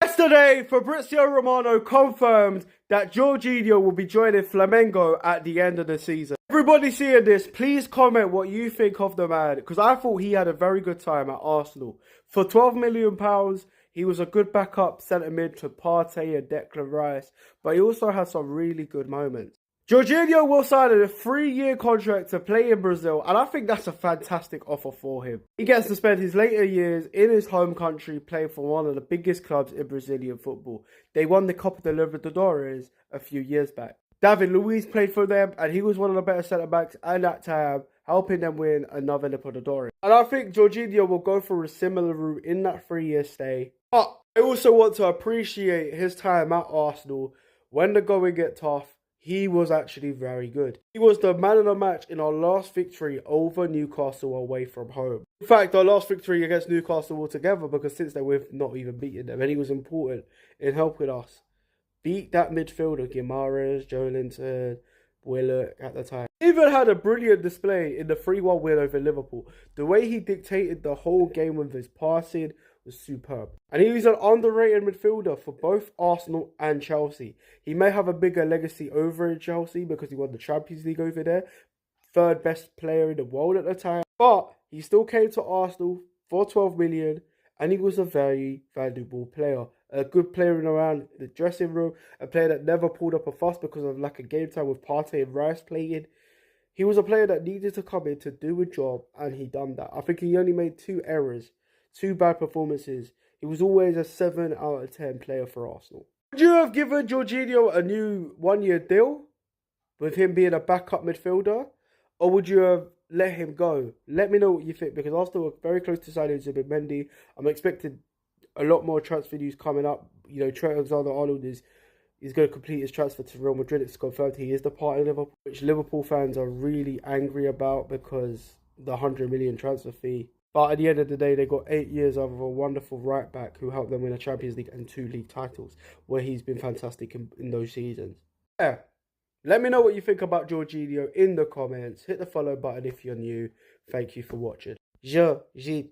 Yesterday, Fabrizio Romano confirmed that Jorginho will be joining Flamengo at the end of the season. Everybody seeing this, please comment what you think of the man, because I thought he had a very good time at Arsenal. For £12 million, he was a good backup centre mid to Partey and Declan Rice, but he also had some really good moments. Jorginho will sign a 3-year contract to play in Brazil, and I think that's a fantastic offer for him. He gets to spend his later years in his home country playing for one of the biggest clubs in Brazilian football. They won the Copa de Libertadores a few years back. David Luiz played for them, and he was one of the better centre-backs at that time, helping them win another Libertadores. And I think Jorginho will go for a similar route in that 3-year stay. But I also want to appreciate his time at Arsenal. When the going get tough, he was actually very good. He was the man of the match in our last victory over Newcastle away from home. In fact, our last victory against Newcastle altogether, because since then we've not even beaten them, and he was important in helping us beat that midfielder, Guimaraes, Joelinton, Willock at the time. He even had a brilliant display in the 3-1 win over Liverpool. The way he dictated the whole game with his passing was superb. And he's an underrated midfielder for both Arsenal and Chelsea. He may have a bigger legacy over in Chelsea because he won the Champions League over there. Third best player in the world at the time. But he still came to Arsenal for 12 million and he was a very valuable player. A good player in around the dressing room. A player that never pulled up a fuss because of lack of game time with Partey and Rice playing. He was a player that needed to come in to do a job and he done that. I think he only made 2 errors. 2 bad performances. He was always a 7 out of 10 player for Arsenal. Would you have given Jorginho a new 1-year deal with him being a backup midfielder? Or would you have let him go? Let me know what you think, because Arsenal are very close to signing Zubimendi. I'm expecting a lot more transfer news coming up. You know, Trent Alexander-Arnold is going to complete his transfer to Real Madrid. It's confirmed he is departing Liverpool, which Liverpool fans are really angry about because the 100 million transfer fee. But at the end of the day, they got 8 years of a wonderful right-back who helped them win a Champions League and 2 league titles, where he's been fantastic in those seasons. Yeah. Let me know what you think about Jorginho in the comments. Hit the follow button if you're new. Thank you for watching. Jorginho.